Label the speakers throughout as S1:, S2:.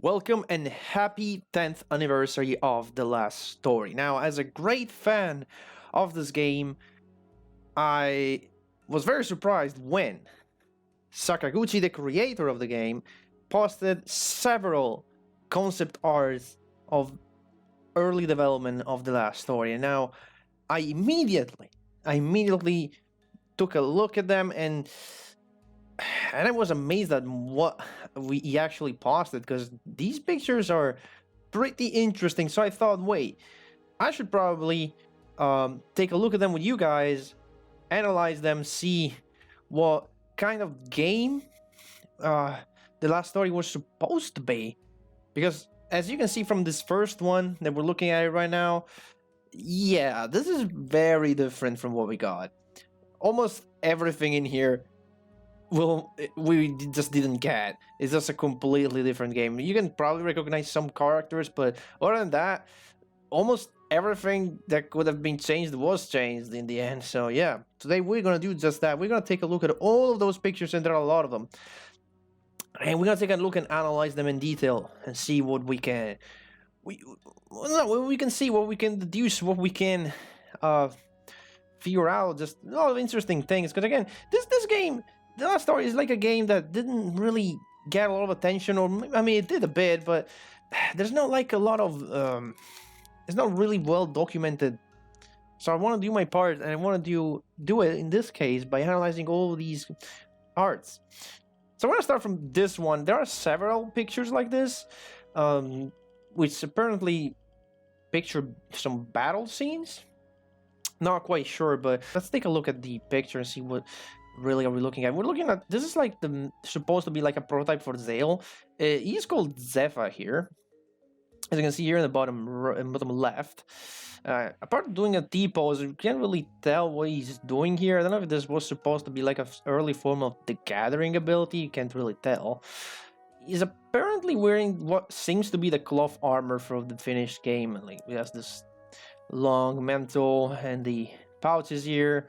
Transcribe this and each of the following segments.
S1: Welcome and happy 10th anniversary of The Last Story. Now, as a great fan of this game, I was very surprised when Sakaguchi, the creator of the game, posted several concept arts of early development of The Last Story. And now I immediately took a look at them and I was amazed at what he actually posted because these pictures are pretty interesting. So I thought, wait, I should probably take a look at them with you guys, analyze them, see what kind of game the last story was supposed to be. Because as you can see from this first one that we're looking at right now, yeah, this is very different from what we got. Almost everything in here we just didn't get. It's just a completely different game. You can probably recognize some characters, but other than that, almost everything that could have been changed was changed in the end. So yeah, today we're gonna do just that. We're gonna take a look at all of those pictures, and there are a lot of them, and we're gonna take a look and analyze them in detail and see what we can we can see, what we can deduce, what we can figure out. Just a lot of interesting things. Because again, this game, The Last Story, is like a game that didn't really get a lot of attention, or I mean, it did a bit, but there's not like a lot of it's not really well documented. So I want to do my part, and I want to do it in this case by analyzing all these arts. So I want to start from this one. There are several pictures like this, which apparently picture some battle scenes. Not quite sure, but let's take a look at the picture and see what really are we looking at. We're looking at, this is like supposed to be like a prototype for Zale. He's called Zepha here, as you can see here in the bottom left. Apart from doing a T-pose, you can't really tell what he's doing here. I don't know if this was supposed to be like an early form of the Gathering ability. You can't really tell. He's apparently wearing what seems to be the cloth armor from the finished game. Like, he has this long mantle and the pouches here.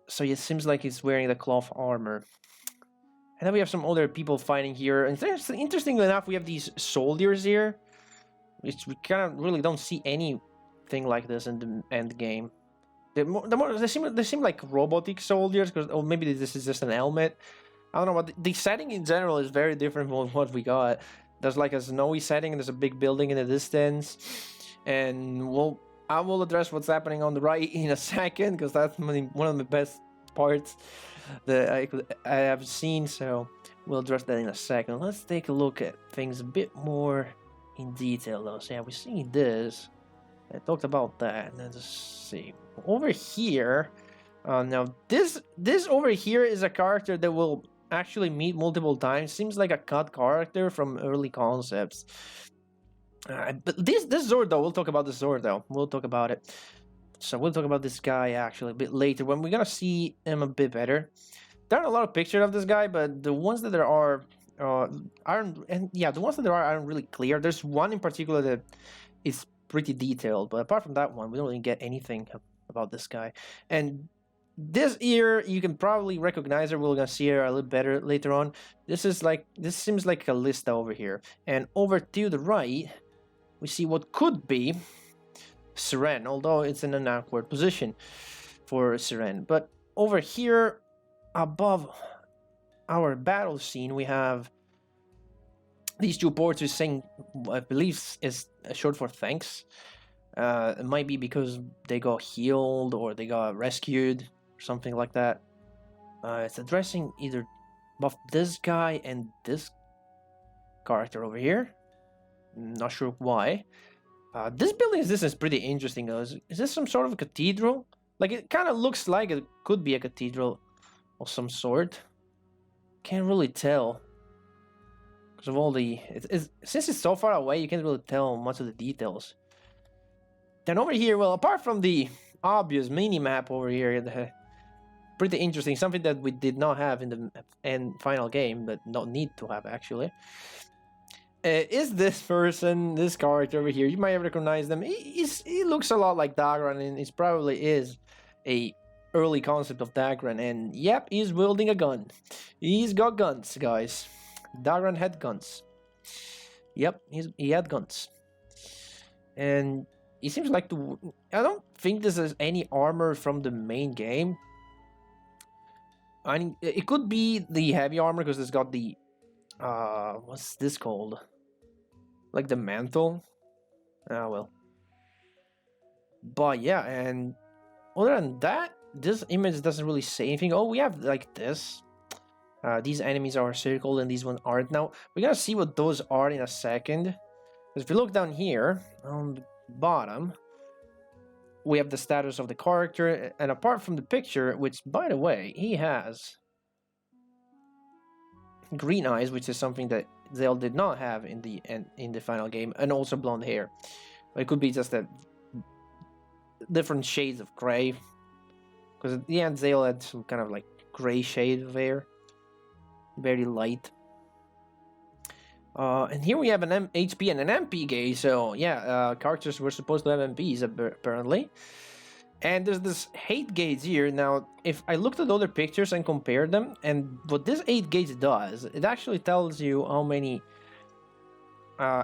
S1: So it seems like he's wearing the cloth armor. And then we have some other people fighting here. And interestingly enough, we have these soldiers here, which we kind of really don't see anything like this in the end game. They seem like robotic soldiers, or maybe this is just an helmet. I don't know, but the setting in general is very different from what we got. There's like a snowy setting, and there's a big building in the distance. And I will address what's happening on the right in a second, because that's one of the best parts that I have seen. So we'll address that in a second. Let's take a look at things a bit more in detail, though. So yeah, we're seeing this. I talked about that. And let's see over here. Now this over here is a character that will actually meet multiple times. Seems like a cut character from early concepts. But this Zord, though, we'll talk about the Zord, though. We'll talk about it. So we'll talk about this guy actually a bit later when we're gonna see him a bit better. There aren't a lot of pictures of this guy, but the ones that there are aren't, and yeah, the ones that there are aren't really clear. There's one in particular that is pretty detailed, but apart from that one, we don't really get anything about this guy. And this here, you can probably recognize her. We're gonna see her a little better later on. This seems like a list over here, and over to the right, we see what could be Siren, although it's in an awkward position for Siren. But over here, above our battle scene, we have these two portraits saying, I believe is short for thanks. It might be because they got healed or they got rescued or something like that. It's addressing either both this guy and this character over here. Not sure why. This building is pretty interesting, though. Is this some sort of a cathedral? Like, it kind of looks like it could be a cathedral of some sort. Can't really tell because of all the. Since it's so far away, you can't really tell much of the details. Then over here, well, apart from the obvious mini map over here, pretty interesting. Something that we did not have in the final game, but not need to have actually. Is this person, this character over here? You might recognize them. He looks a lot like Dagran, and it probably is a early concept of Dagran. And yep, he's wielding a gun. He's got guns, guys. Dagran had guns. Yep, he had guns. And he seems like to... I don't think this is any armor from the main game. I mean, it could be the heavy armor because it's got the... what's this called? Like the mantle? Ah, well. But yeah, and other than that, this image doesn't really say anything. Oh, we have like this. These enemies are circled and these ones aren't. Now, we're gonna see what those are in a second. If you look down here, on the bottom, we have the status of the character, and apart from the picture, which, by the way, he has green eyes, which is something that Zale did not have in the final game, and also blonde hair. It could be just that different shades of gray, because at the end Zale had some kind of like gray shade of hair, very light. And here we have an HP and an MP gauge, so yeah, characters were supposed to have MPs apparently. And there's this hate gauge here. Now, if I looked at other pictures and compared them, and what this hate gauge does, it actually tells you how many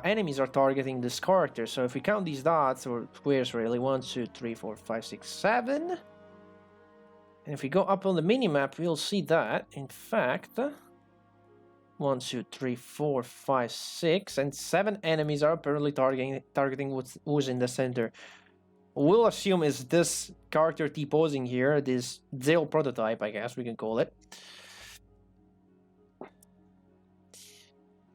S1: enemies are targeting this character. So if we count these dots, or squares really, 1, 2, 3, 4, 5, 6, 7. And if we go up on the minimap, we'll see that, in fact... 1, 2, 3, 4, 5, 6, and 7 enemies are apparently targeting who's in the center. We'll assume is this character T-posing here, this Zale prototype, I guess we can call it.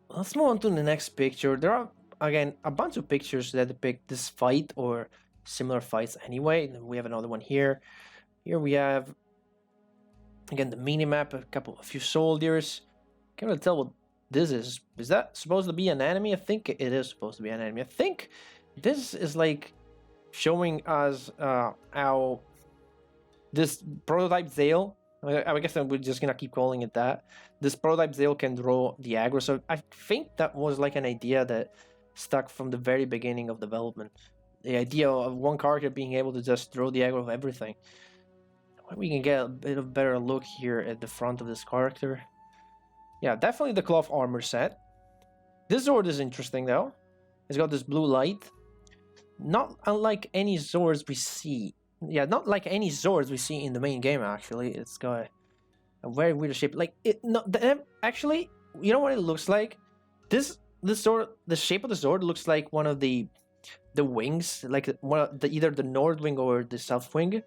S1: Let's move on to the next picture. There are, again, a bunch of pictures that depict this fight or similar fights anyway. We have another one here. Here we have, again, the minimap, a few soldiers. Can't really tell what this is. Is that supposed to be an enemy? I think it is supposed to be an enemy. I think this is like showing us how this prototype Zale, I guess we're just gonna keep calling it that, this prototype Zale can draw the aggro. So I think that was like an idea that stuck from the very beginning of development. The idea of one character being able to just throw the aggro of everything. We can get a bit of better look here at the front of this character. Yeah, definitely the cloth armor set. This sword is interesting though. It's got this blue light. Not unlike any swords we see. Yeah, not like any swords we see in the main game actually. It's got a very weird shape. Like it actually, you know what it looks like? This sword, the shape of the sword looks like one of the wings, like one of either the north wing or the south wing.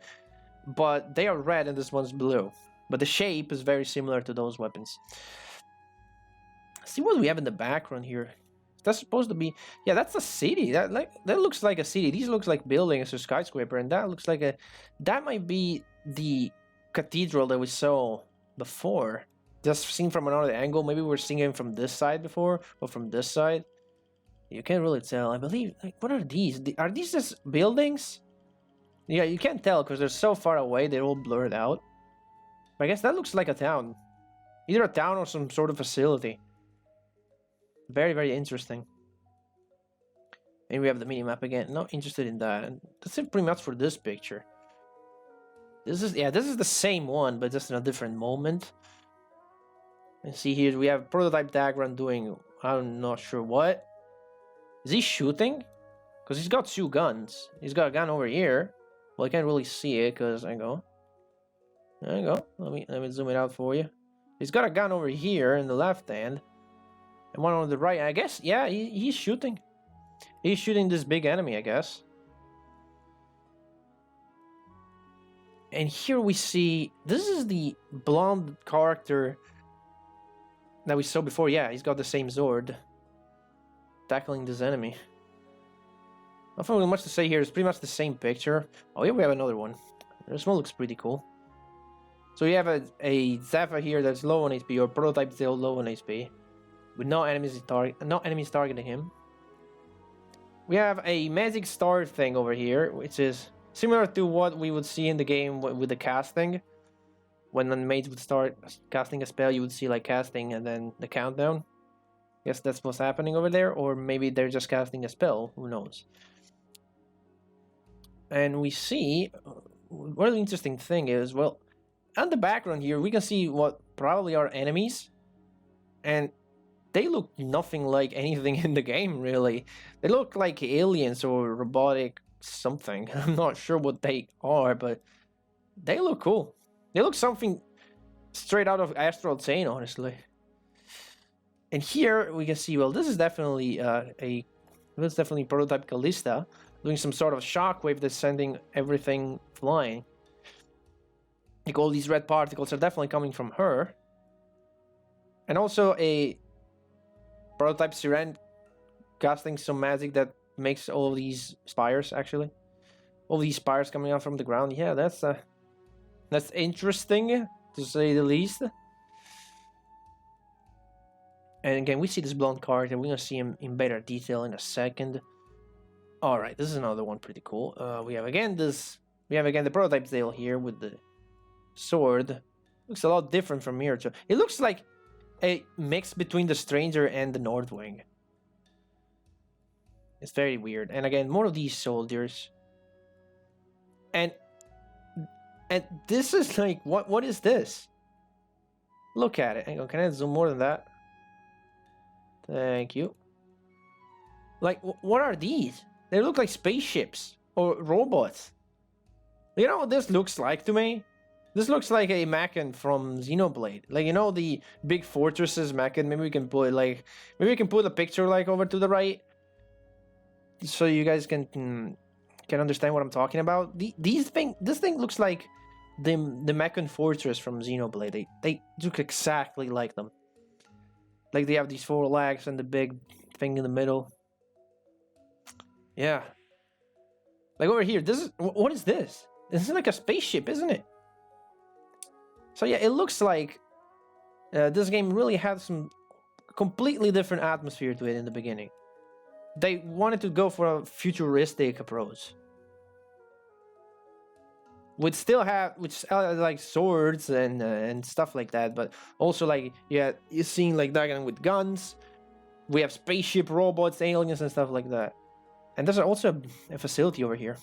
S1: But they are red and this one's blue. But the shape is very similar to those weapons. See what we have in the background here. That's supposed to be, yeah, that's a city. That looks like a city. These looks like buildings or skyscraper, and that looks like that might be the cathedral that we saw before. Just seen from another angle. Maybe we're seeing it from this side before, or from this side. You can't really tell. I believe. Like, what are these? Are these just buildings? Yeah, you can't tell because they're so far away. They're all blurred out. But I guess that looks like a town. Either a town or some sort of facility. Very, very interesting. And we have the mini-map again. Not interested in that. And that's it pretty much for this picture. This is the same one, but just in a different moment. And see here, we have prototype Dagran doing, I'm not sure what. Is he shooting? Because he's got 2 guns. He's got a gun over here. Well, I can't really see it because there you go. Let me zoom it out for you. He's got a gun over here in the left hand. And one on the right. I guess, yeah, he's shooting. He's shooting this big enemy, I guess. And here we see, this is the blonde character that we saw before. Yeah, he's got the same sword. Tackling this enemy. Nothing really much to say here. It's pretty much the same picture. Oh, here we have another one. This one looks pretty cool. So we have a Zephyr here that's low on HP, or prototype still low on HP. With no enemies targeting him. We have a magic star thing over here, which is similar to what we would see in the game with the casting. When a mage would start casting a spell, you would see like casting and then the countdown. Guess that's what's happening over there, or maybe they're just casting a spell, who knows. And we see, what the interesting thing is, well, on the background here, we can see what probably are enemies. And they look nothing like anything in the game, really. They look like aliens or robotic something. I'm not sure what they are, but they look cool. They look something straight out of Astral Chain, honestly. And here we can see, well, this is definitely that's definitely prototype Callista doing some sort of shockwave that's sending everything flying. Like all these red particles are definitely coming from her. And also a prototype Siren casting some magic that makes all these spires, actually. All these spires coming out from the ground. Yeah, that's interesting, to say the least. And again, we see this blonde character. We're gonna see him in better detail in a second. Alright, this is another one pretty cool. We have again the prototype Zale here with the sword. Looks a lot different from here too. It looks like a mix between the Stranger and the Nordwing. It's very weird. And again, more of these soldiers. And this is like, what is this? Look at it. Hang on, can I zoom more than that? Thank you. Like, what are these? They look like spaceships or robots. You know what this looks like to me? This looks like a mechan from Xenoblade. Like, you know, the big fortresses mechan. Maybe we can put a picture like over to the right, so you guys can understand what I'm talking about. This thing looks like the mechan fortress from Xenoblade. They look exactly like them. Like they have these 4 legs and the big thing in the middle. Yeah. Like over here, what is this? This is like a spaceship, isn't it? So yeah, it looks like this game really had some completely different atmosphere to it in the beginning. They wanted to go for a futuristic approach. Which still have like swords and stuff like that, but also like, yeah, you're seeing like Dragon with guns. We have spaceship robots, aliens, and stuff like that. And there's also a facility over here.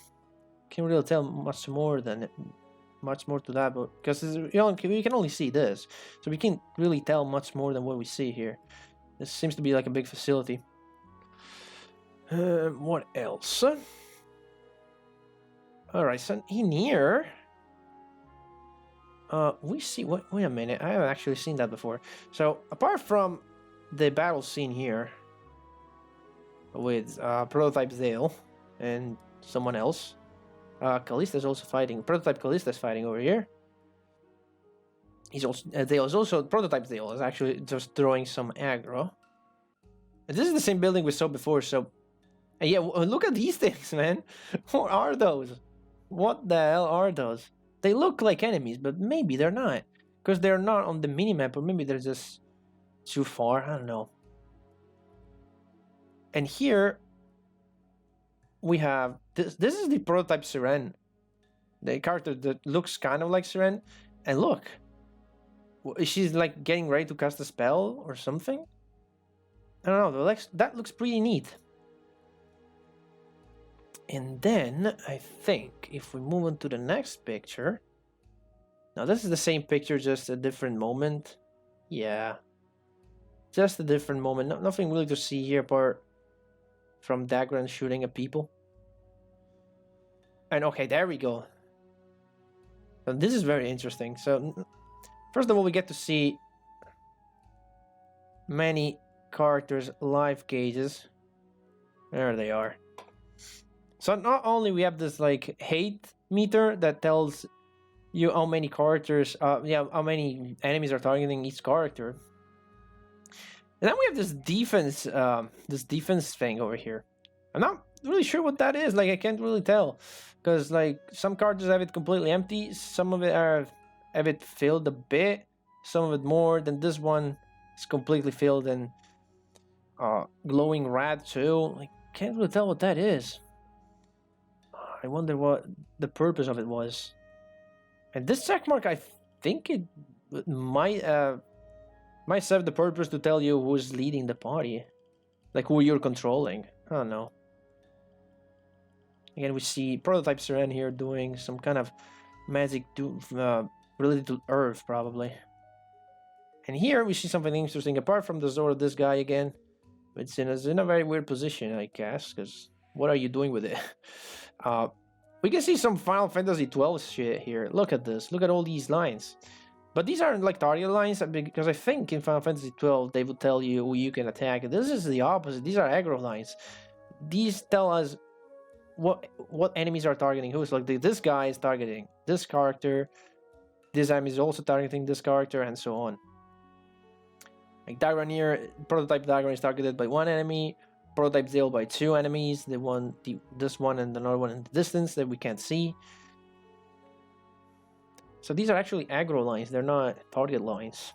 S1: Can't really tell much more to that, but because we can only see this, so we can't really tell much more than what we see here. This seems to be like a big facility. What else? Alright, so in here, we see what? Wait a minute, I haven't actually seen that before. So apart from the battle scene here with prototype Zale and someone else, Callista's also fighting. Prototype Callista's fighting over here. He's also Zale is also prototype Zale is actually just throwing some aggro. And this is the same building we saw before. So yeah, look at these things, man. What are those? What the hell are those? They look like enemies, but maybe they're not. Because they're not on the minimap, or maybe they're just too far. I don't know. And here we have this is the prototype Siren. The character that looks kind of like Siren. And look. She's like getting ready to cast a spell or something. I don't know. That looks pretty neat. And then, I think, if we move on to the next picture... Now, this is the same picture, just a different moment. Yeah. Just a different moment. Nothing really to see here apart from Dagran shooting at people. And okay, there we go. So this is very interesting. So, first of all, we get to see many characters' life gauges. There they are. So not only we have this like hate meter that tells you how many characters, how many enemies are targeting each character. And then we have this defense thing over here. I'm not really sure what that is. Like I can't really tell, because like some characters have it completely empty, some of it have it filled a bit, some of it more than this one is completely filled and glowing red too. Like can't really tell what that is. I wonder what the purpose of it was. And this checkmark, I think it might serve the purpose to tell you who's leading the party. Like who you're controlling. I don't know. Again, we see Prototype Siren here doing some kind of magic related to Earth, probably. And here we see something interesting. Apart from the sword of this guy again, it's in a very weird position, I guess, because what are you doing with it? We can see some Final Fantasy 12 shit here. Look at this. Look at all these lines. But these aren't like target lines, because I think in Final Fantasy 12 they will tell you who you can attack. This is the opposite. These are aggro lines. These tell us what enemies are targeting. Who's like this guy is targeting this character. This enemy is also targeting this character, and so on. Like Dagran here, prototype Dagran is targeted by one enemy, prototype Zale by two enemies, this one and another one in the distance that we can't see. So these are actually aggro lines, they're not target lines.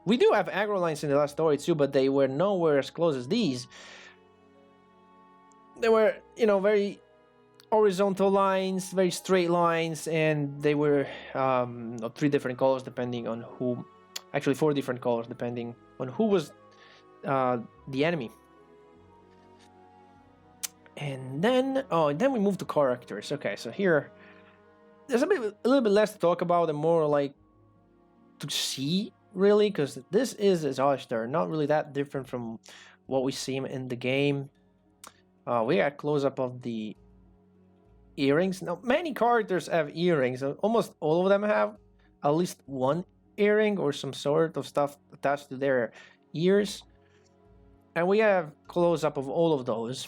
S1: We do have aggro lines in the last story too, but they were nowhere as close as these. They were, you know, very horizontal lines, very straight lines, and they were of 3 different colors depending on who. Actually, 4 different colors depending on who was the enemy. And then we move to characters. Okay, so here there's a little bit less to talk about and more like to see, really, because this is Azashtar, not really that different from what we see in the game. We got a close-up of the earrings. Now, many characters have earrings. Almost all of them have at least one earring or some sort of stuff attached to their ears. And we have close-up of all of those,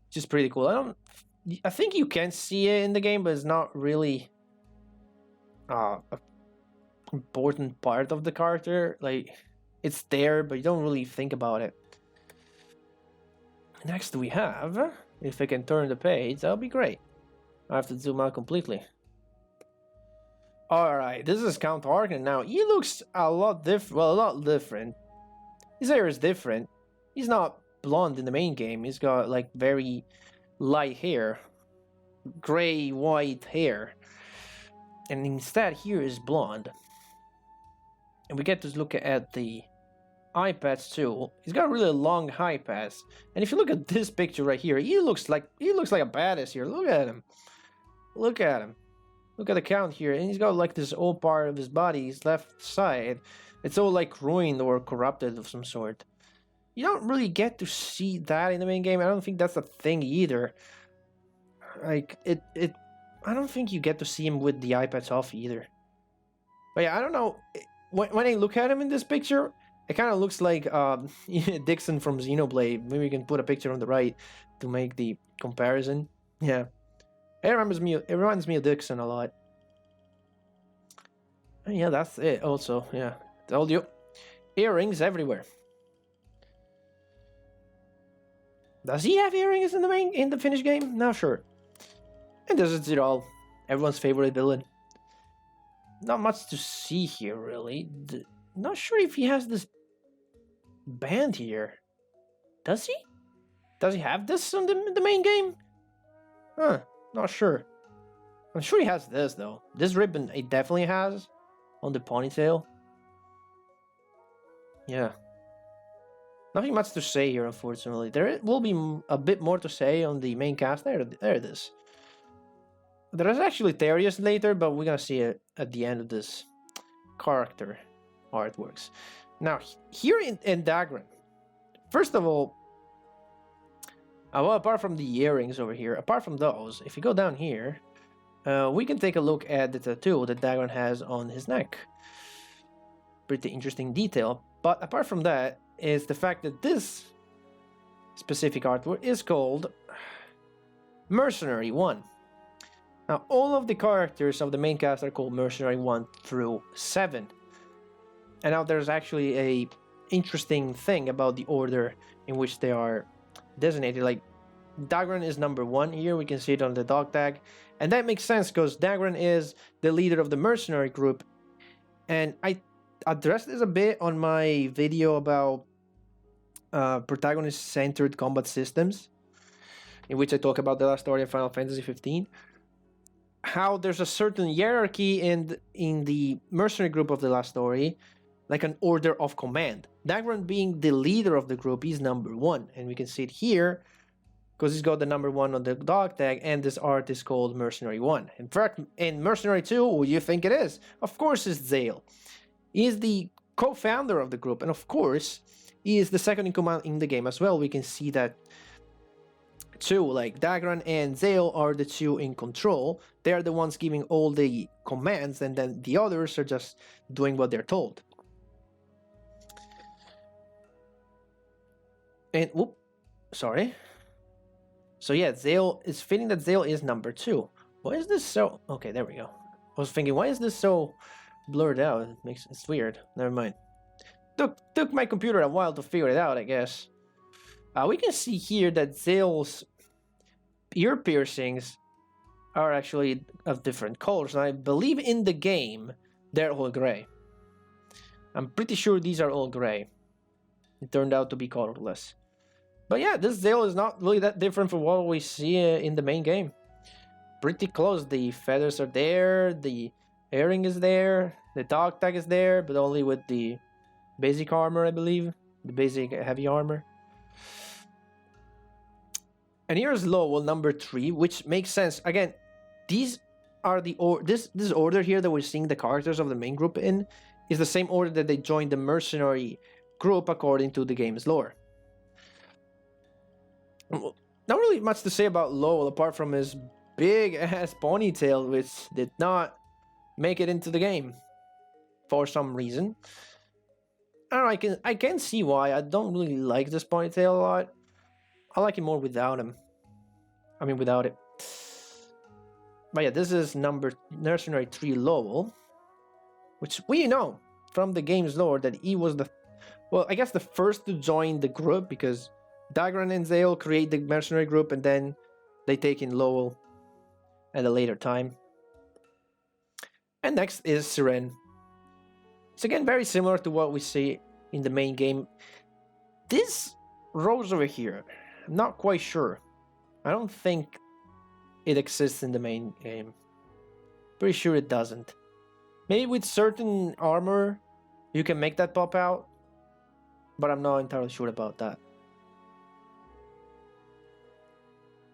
S1: which is pretty cool. I think you can see it in the game, but it's not really a important part of the character. Like, it's there, but you don't really think about it. Next we have, if I can turn the page, that'll be great. I have to zoom out completely. Alright, this is Count Harkonnen now. He looks a lot different. Well, a lot different. His hair is different. He's not blonde in the main game. He's got like very light hair. Gray, white hair. And instead here is blonde. And we get to look at the eye patch too. He's got a really long eye patch. And if you look at this picture right here, he looks like a badass here. Look at him. Look at him. Look at the count here, and he's got like this old part of his body, his left side. It's all like ruined or corrupted of some sort. You don't really get to see that in the main game. I don't think that's a thing either. Like I don't think you get to see him with the eye patch off either. But yeah, I don't know. When I look at him in this picture, it kind of looks like Dixon from Xenoblade. Maybe we can put a picture on the right to make the comparison. Yeah. It reminds me of Dixon a lot. And yeah, that's it also. Yeah, told you. Earrings everywhere. Does he have earrings in the finished game? Not sure. And this is it all. Everyone's favorite villain. Not much to see here, really. Not sure if he has this band here. Does he? Does he have this on the main game? Huh. Not sure. I'm sure he has this though. This ribbon it definitely has on the ponytail. Yeah. Nothing much to say here, unfortunately. There will be a bit more to say on the main cast. There it is. There is actually Therius later, but we're gonna see it at the end of this character artworks. Now, here in Dagran, first of all, well, apart from the earrings over here, apart from those, if you go down here, we can take a look at the tattoo that Dagran has on his neck. Pretty interesting detail. But apart from that, is the fact that this specific artwork is called Mercenary 1. Now, all of the characters of the main cast are called Mercenary 1 through 7. And now there's actually a interesting thing about the order in which they are designated. Like, Dagran is number 1 here, we can see it on the dog tag. And that makes sense because Dagran is the leader of the mercenary group. And I addressed this a bit on my video about protagonist-centered combat systems, in which I talk about the last story of Final Fantasy 15. How there's a certain hierarchy in the mercenary group of the last story, like an order of command. Dagran being the leader of the group, he's number 1, and we can see it here because he's got the number 1 on the dog tag, and this art is called Mercenary 1. In fact, in Mercenary 2, who do you think it is? Of course it's Zale. He is the co-founder of the group, and of course, he is the second in command in the game as well. We can see that two, like Dagran and Zale, are the two in control. They're the ones giving all the commands, and then the others are just doing what they're told. And whoop, sorry. So yeah, Zale is fitting that Zale is number 2. Why is this so? Okay, there we go. I was thinking, why is this so blurred out? It's weird. Never mind. Took my computer a while to figure it out, I guess. We can see here that Zale's ear piercings are actually of different colors, and I believe in the game they're all gray. I'm pretty sure these are all gray. It turned out to be colorless. But yeah, this Zale is not really that different from what we see in the main game. Pretty close. The feathers are there, the earring is there, the dog tag is there, but only with the basic armor, I believe. The basic heavy armor. And here's Lowell, number 3, which makes sense. Again, these are this order here that we're seeing the characters of the main group in is the same order that they joined the mercenary group according to the game's lore. Not really much to say about Lowell apart from his big ass ponytail, which did not make it into the game for some reason. I don't know, I can see why. I don't really like this ponytail a lot. I like it more without him. I mean, without it. But yeah, this is Mercenary 3 Lowell, which we know from the game's lore that he was I guess the first to join the group, because Dagran and Zale create the mercenary group and then they take in Lowell at a later time. And next is Siren. It's again very similar to what we see in the main game. This rose over here, I'm not quite sure. I don't think it exists in the main game. Pretty sure it doesn't. Maybe with certain armor you can make that pop out, but I'm not entirely sure about that.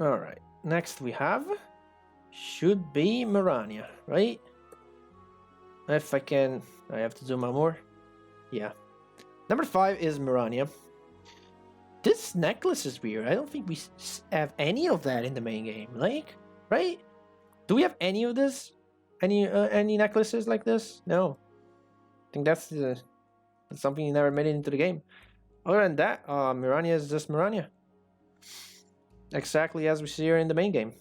S1: Alright, next we have, should be Mirania, right? If I can, I have to zoom out more. Yeah. Number 5 is Mirania. This necklace is weird. I don't think we have any of that in the main game, like, right? Do we have any of this? Any necklaces like this? No. I think that's something you never made it into the game. Other than that, Mirania is just Mirania. Exactly as we see her in the main game.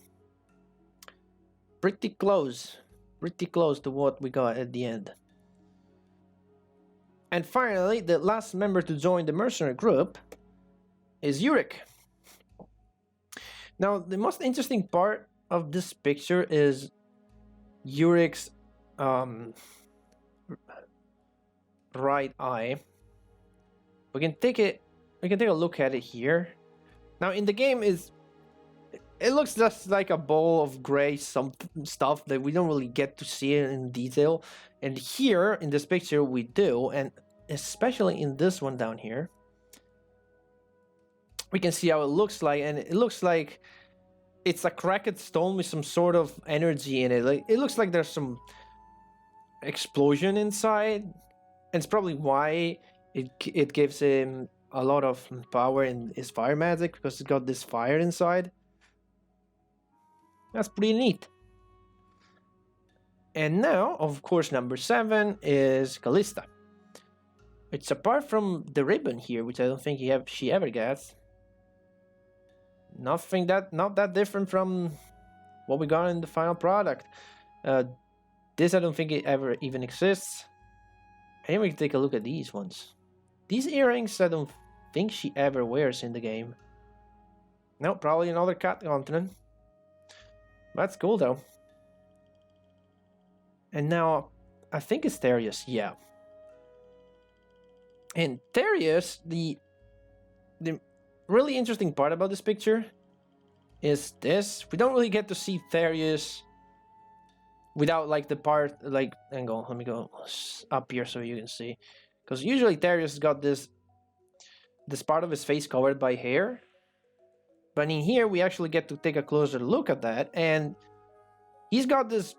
S1: Pretty close to what we got at the end. And finally, the last member to join the mercenary group is Yurik. Now, the most interesting part of this picture is Yurik's right eye. We can take a look at it here. Now, in the game, it looks just like a ball of gray stuff that we don't really get to see it in detail. And here in this picture we do, and especially in this one down here, we can see how it looks like, and it looks like it's a cracked stone with some sort of energy in it. Like, it looks like there's some explosion inside, and it's probably why it gives him a lot of power in his fire magic, because it's got this fire inside. That's pretty neat. And now, of course, number 7 is Callista. It's apart from the ribbon here, which I don't think she ever gets. Not that different from what we got in the final product. This I don't think it ever even exists. And we can take a look at these ones. These earrings I don't think she ever wears in the game. No, probably another cat continent. That's cool though. And now, I think it's Therius, yeah. And Therius, the really interesting part about this picture is this. We don't really get to see Therius without like the part, like, hang on, let me go up here so you can see. Because usually Therius has got this part of his face covered by hair. But in here, we actually get to take a closer look at that, and he's got this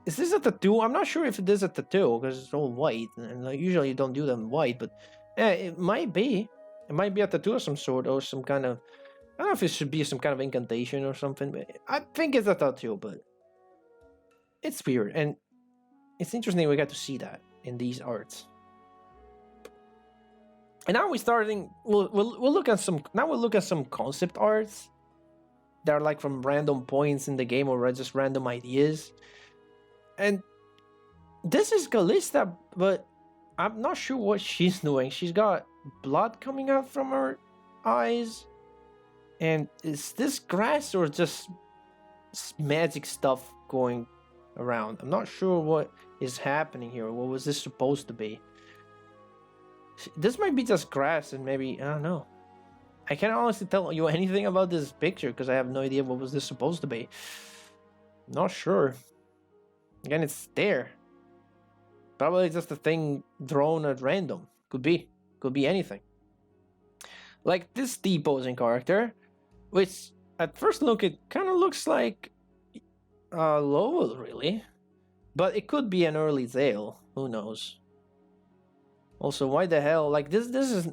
S1: Is this a tattoo? I'm not sure if it is a tattoo because it's all white, and like, usually you don't do them white, but yeah, it might be. It might be a tattoo of some sort or some kind of. I don't know if it should be some kind of incantation or something, but I think it's a tattoo, but it's weird and it's interesting we got to see that in these arts. And now we're starting. We'll look at some. Now we'll look at some concept arts that are like from random points in the game or just random ideas. And this is Callista, but I'm not sure what she's doing. She's got blood coming out from her eyes. And is this grass or just magic stuff going around? I'm not sure what is happening here. What was this supposed to be? This might be just grass and maybe, I don't know. I can't honestly tell you anything about this picture because I have no idea what was this supposed to be. Not sure. Again, it's there. Probably just a thing drawn at random. Could be anything. Like this T-posing character, which at first look it kind of looks like Lowell, really. But it could be an early Zale. Who knows? Also, why the hell? Like this is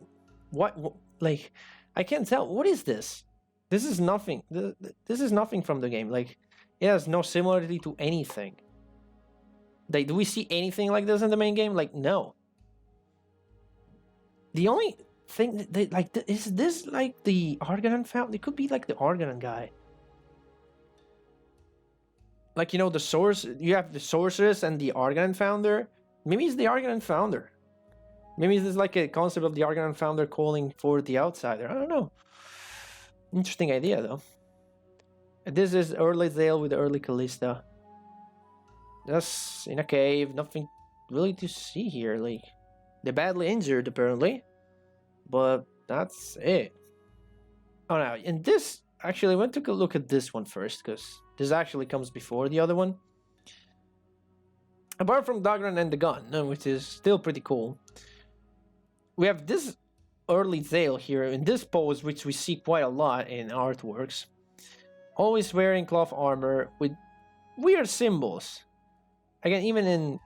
S1: what like I can't tell. What is this? This is nothing. This is nothing from the game. Like it has no similarity to anything. Like, do we see anything like this in the main game? Like, no. The only thing that, like, is this like the Argonan found? It could be like the Argonan guy. Like, you know, the source. You have the sorceress and the Argonan founder. Maybe it's the Argonan founder. Maybe this is like a concept of the Argonan founder calling for the outsider. I don't know. Interesting idea, though. This is early Zale with the early Callista. Just in a cave, nothing really to see here. Like, they're badly injured apparently, but that's it. Oh, now, and this actually, I went to take a look at this one first because this actually comes before the other one. Apart from Dagran and the gun, which is still pretty cool, we have this early Zale here in this pose, which we see quite a lot in artworks. Always wearing cloth armor with weird symbols. Again, even in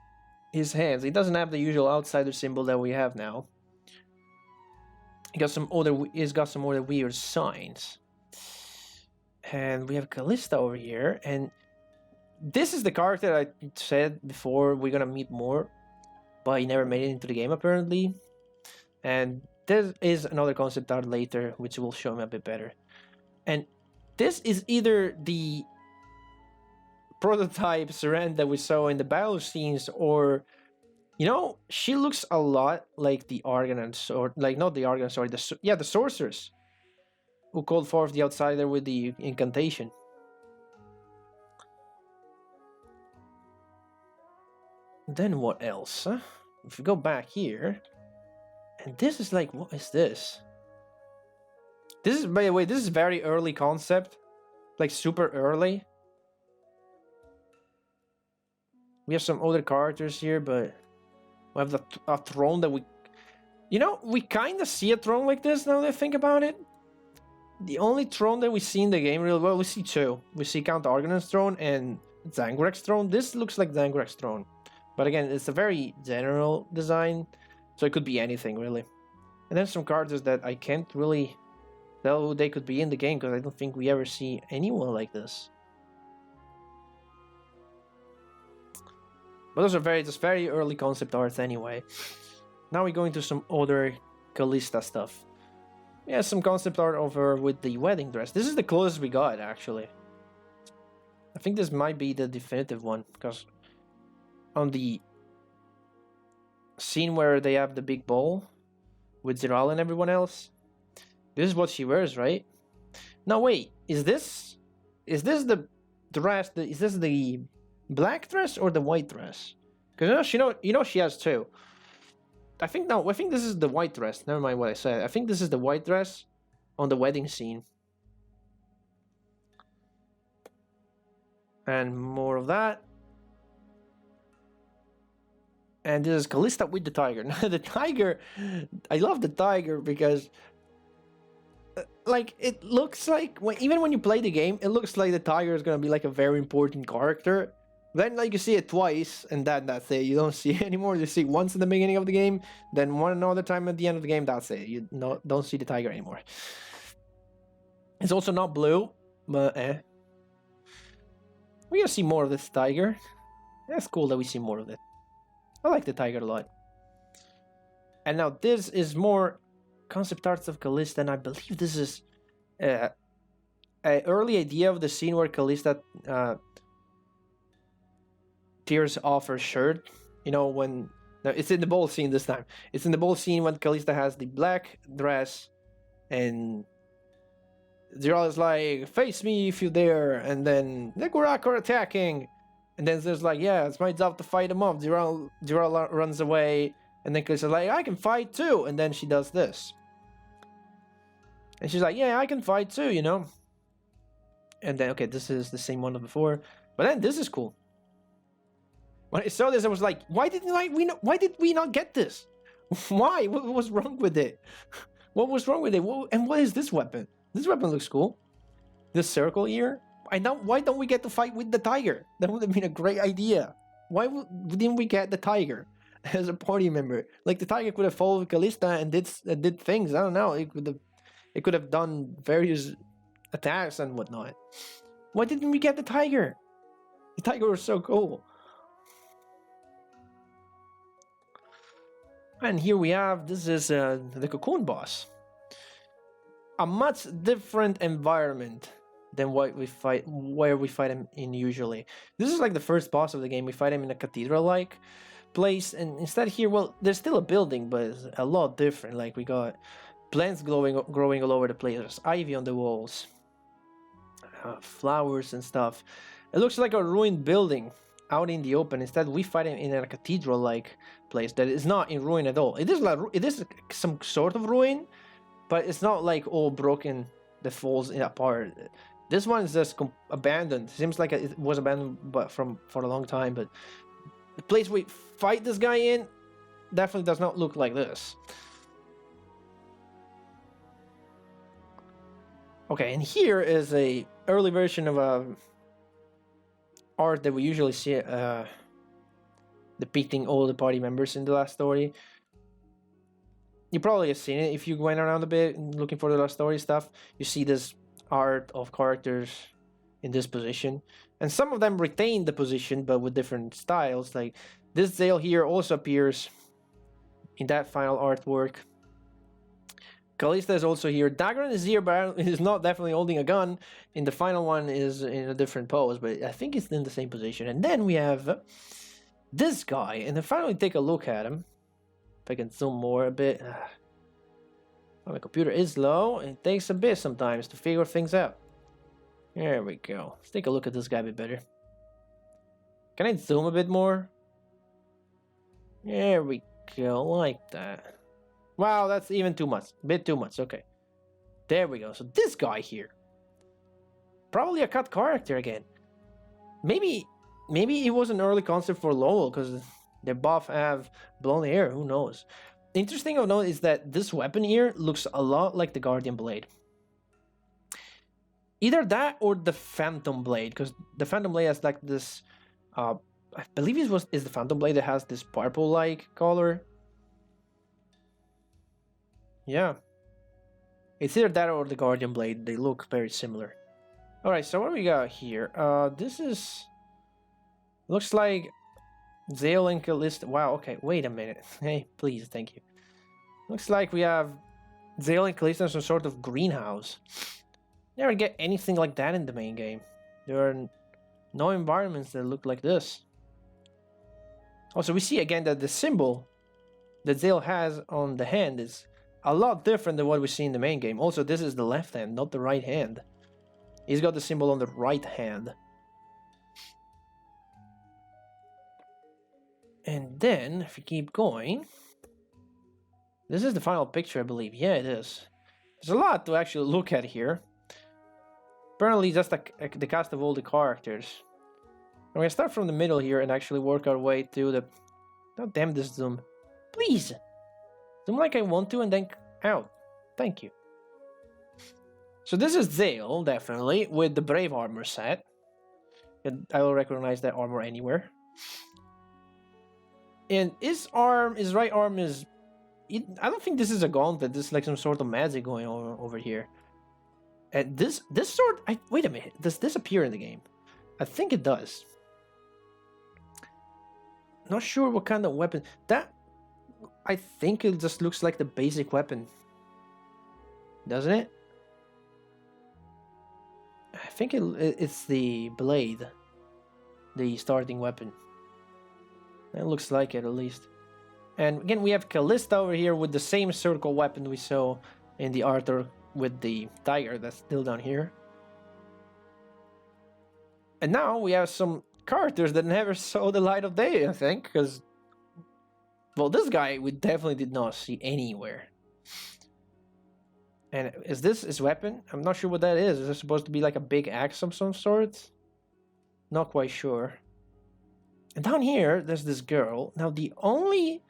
S1: his hands, he doesn't have the usual outsider symbol that we have now. He's got some other weird signs. And we have Callista over here, and this is the character I said before we're gonna meet more, but he never made it into the game apparently. And there is another concept art later, which will show him a bit better. And this is either the prototype Seren that we saw in the battle scenes, or, you know, she looks a lot like the Argonan, or like not the Argonan, sorry, the sorceress who called forth the outsider with the incantation. Then what else? Huh? If we go back here, and this is like, what is this? This is, by the way, this is very early concept, like super early. We have some other characters here, but we have a throne that we... You know, we kind of see a throne like this now that I think about it. The only throne that we see in the game, really well, we see two. We see Count Argonan's throne and Zangurek's throne. This looks like Zangurek's throne. But again, it's a very general design, so it could be anything, really. And then some characters that I can't really tell who they could be in the game, because I don't think we ever see anyone like this. But those are just very early concept arts anyway. Now we go into some other Callista stuff. Yeah, some concept art over with the wedding dress. This is the closest we got, actually. I think this might be the definitive one, because on the scene where they have the big ball with Ziral and everyone else, this is what she wears, right? No, wait, is this the dress? Is this the black dress or the white dress? Because you know she has two. I think this is the white dress. Never mind what I said. I think this is the white dress on the wedding scene. And more of that. And this is Callista with the tiger. Now the tiger, I love the tiger because, like, it looks like even when you play the game, it looks like the tiger is gonna be like a very important character. Then like you see it twice, and that's it. You don't see it anymore. You see it once in the beginning of the game, then one another time at the end of the game. That's it. You don't see the tiger anymore. It's also not blue, but we're gonna see more of this tiger. That's cool that we see more of it. I like the tiger a lot. And now this is more concept arts of Callista, and I believe this is an early idea of the scene where Callista tears off her shirt. You know, when no, it's in the ball scene this time. It's in the ball scene when Callista has the black dress, and Zero is like, "Face me if you dare," and then Nigurak are attacking, and then there's like, "Yeah, it's my job to fight them off." Zero runs away, and then Callista's like, "I can fight too," and then she does this, and she's like, "Yeah, I can fight too," you know. And then okay, this is the same one as before, but then this is cool. When I saw this, I was like, "Why did we not get this? Why? What was wrong with it? What was wrong with it? And what is this weapon? This weapon looks cool. This circle here. Why don't we get to fight with the tiger? That would have been a great idea. Why didn't we get the tiger as a party member? Like the tiger could have followed Callista and did things. I don't know. It could have done various attacks and whatnot. Why didn't we get the tiger? The tiger was so cool. And here we have, this is the cocoon boss. A much different environment than where we fight him in usually. This is like the first boss of the game. We fight him in a cathedral-like place, and instead here, well, there's still a building, but it's a lot different. Like we got plants growing all over the place. There's ivy on the walls, flowers and stuff. It looks like a ruined building out in the open. Instead, we fight him in a cathedral-like place that is not in ruin at all. It is some sort of ruin, but it's not like all broken that falls apart. This one is just abandoned. Seems like it was abandoned for a long time, but the place we fight this guy in definitely does not look like this. Okay, and here is a early version of a art that we usually see depicting all the party members in the last story. You probably have seen it if you went around a bit looking for the last story stuff. You see this art of characters in this position, and some of them retain the position but with different styles. Like this Zale here also appears in that final artwork. Callista is also here. Dagran is here, but is not definitely holding a gun. In the final one is in a different pose, but I think it's in the same position. And then we have this guy, and then finally take a look at him. If I can zoom more a bit. My computer is slow. It takes a bit sometimes to figure things out. There we go. Let's take a look at this guy a bit better. Can I zoom a bit more? There we go, like that. Wow, that's even too much. A bit too much, okay. There we go. So this guy here. Probably a cut character again. Maybe it was an early concept for Lowell, because they both have blonde hair, who knows. Interesting of note is that this weapon here looks a lot like the Guardian Blade. Either that or the Phantom Blade, because the Phantom Blade has like this, I believe it is the Phantom Blade that has this purple-like color. Yeah. It's either that or the Guardian Blade. They look very similar. Alright, so what do we got here? This is... Looks like Zale and Callista. Wow, okay, wait a minute. Hey, please, thank you. Looks like we have Zale and Callista in some sort of greenhouse. Never get anything like that in the main game. There are no environments that look like this. Also, we see again that the symbol that Zale has on the hand is a lot different than what we see in the main game. Also, this is the left hand, not the right hand. He's got the symbol on the right hand. And then, if you keep going... This is the final picture, I believe. Yeah, it is. There's a lot to actually look at here. Apparently, just the cast of all the characters. We're gonna start from the middle here and actually work our way to the... Oh, damn this zoom. Please! Zoom like I want to and then out. Thank you. So this is Zale, definitely, with the Brave Armor set. And I will recognize that armor anywhere. And his arm, his right arm is... I don't think this is a gauntlet. This is like some sort of magic going on over here. And this sword... wait a minute. Does this appear in the game? I think it does. Not sure what kind of weapon. That... I think it just looks like the basic weapon. Doesn't it? I think it's the blade. The starting weapon. It looks like it, at least. And again, we have Callista over here with the same circle weapon we saw in the artwork with the tiger that's still down here. And now we have some characters that never saw the light of day, I think, because... Well, this guy we definitely did not see anywhere. And is this his weapon? I'm not sure what that is. Is it supposed to be like a big axe of some sort? Not quite sure. And down here, there's this girl. Now, the only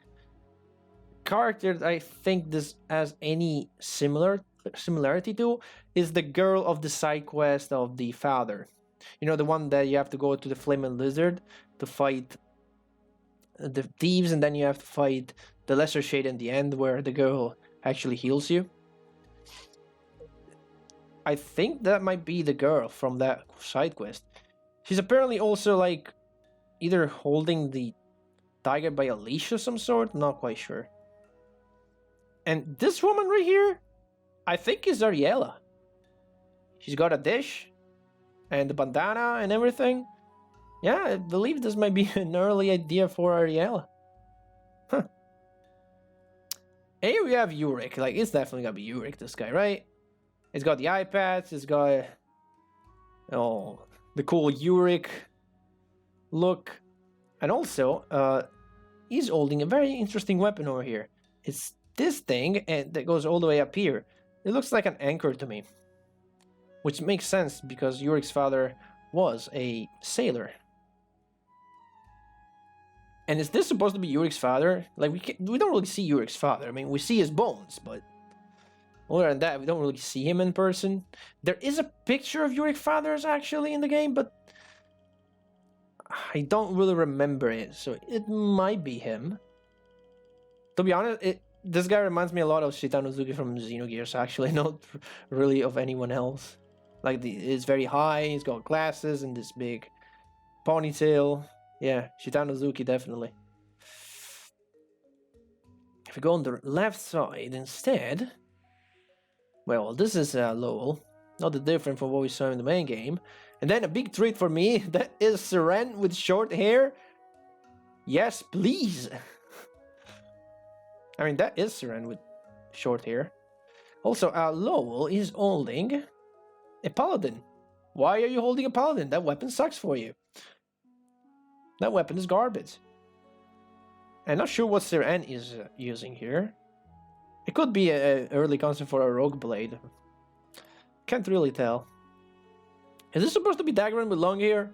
S1: character that I think this has any similarity to is the girl of the side quest of the father. You know, the one that you have to go to the Flaming Lizard to fight the thieves, and then you have to fight the Lesser Shade in the end, where the girl actually heals you. I think that might be the girl from that side quest. She's apparently also like either holding the tiger by a leash of some sort, not quite sure. And this woman right here, I think is Ariella. She's got a dish and the bandana and everything. Yeah, I believe this might be an early idea for Ariella. Huh. And here we have Yurik. Like, it's definitely gonna be Yurik, this guy, right? It's got the eye patch, it's got... Oh, the cool Yurik look. And also, he's holding a very interesting weapon over here. It's this thing, and that goes all the way up here. It looks like an anchor to me. Which makes sense, because Yurik's father was a sailor. And is this supposed to be Yurik's father? Like, we don't really see Yurik's father. I mean, we see his bones, but... Other than that, we don't really see him in person. There is a picture of Yurik's father actually in the game, but... I don't really remember it, so it might be him. To be honest, this guy reminds me a lot of Shitanozuki from Xenogears, actually, not really of anyone else. Like, he's very high, he's got glasses and this big ponytail. Yeah, Shitanozuki, definitely. If we go on the left side instead... Well, this is Lowell. Not that different from what we saw in the main game. And then a big treat for me, that is Seren with short hair. Yes, please. I mean, that is Seren with short hair. Also, Lowell is holding a paladin. Why are you holding a paladin? That weapon sucks for you. That weapon is garbage. I'm not sure what Seren is using here. It could be an early concept for a rogue blade. Can't really tell. Is this supposed to be Daggerin with long hair?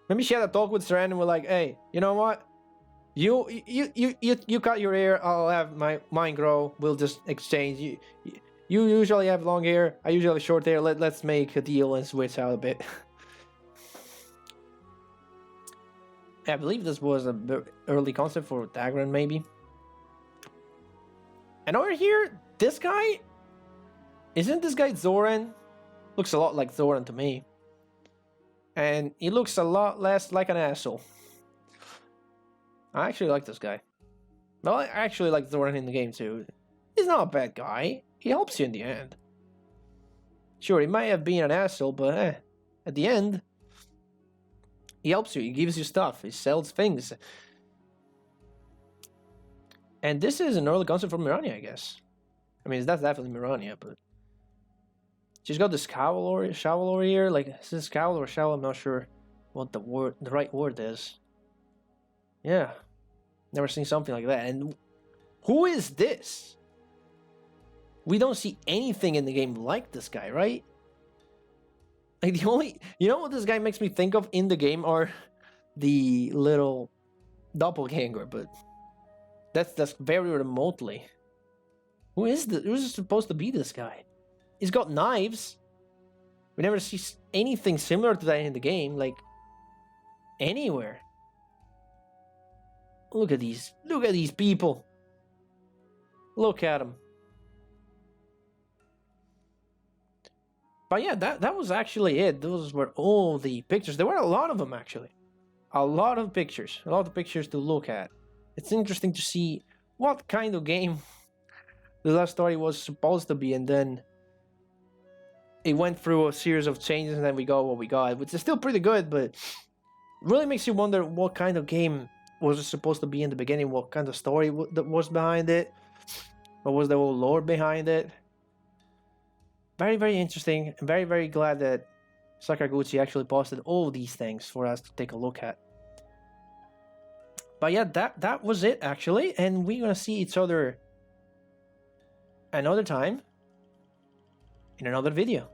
S1: Maybe she had a talk with Seren and we're like, hey, you know what? You cut your hair, I'll have mine grow. We'll just exchange. You usually have long hair, I usually have short hair. Let's make a deal and switch out a bit. I believe this was an early concept for Daggerin, maybe. And over here, this guy... Isn't this guy Zoran? Looks a lot like Zoran to me. And he looks a lot less like an asshole. I actually like this guy. Well, I actually like Zoran in the game too. He's not a bad guy. He helps you in the end. Sure, he might have been an asshole, but at the end... He helps you, he gives you stuff, he sells things. And this is an early concept from Mirania, I guess. I mean, that's definitely Mirania, but... She's got this shovel over here. Like, is this scowl or shovel? I'm not sure what the right word is. Yeah. Never seen something like that. And who is this? We don't see anything in the game like this guy, right? Like, the only... You know what this guy makes me think of in the game are the little doppelganger, but... That's very remotely. Who is this? Who's supposed to be this guy? He's got knives. We never see anything similar to that in the game, like anywhere. Look at these people. Look at them. But yeah, that was actually it. Those were all the pictures. There were a lot of them, actually. A lot of pictures. A lot of pictures to look at. It's interesting to see what kind of game the last story was supposed to be, and then it went through a series of changes, and then we got what we got, which is still pretty good, but really makes you wonder what kind of game was it supposed to be in the beginning, what kind of story that was behind it, what was the whole lore behind it. Very, very interesting. I'm very, very glad that Sakaguchi actually posted all these things for us to take a look at. But yeah, that was it, actually, and we're gonna see each other another time in another video.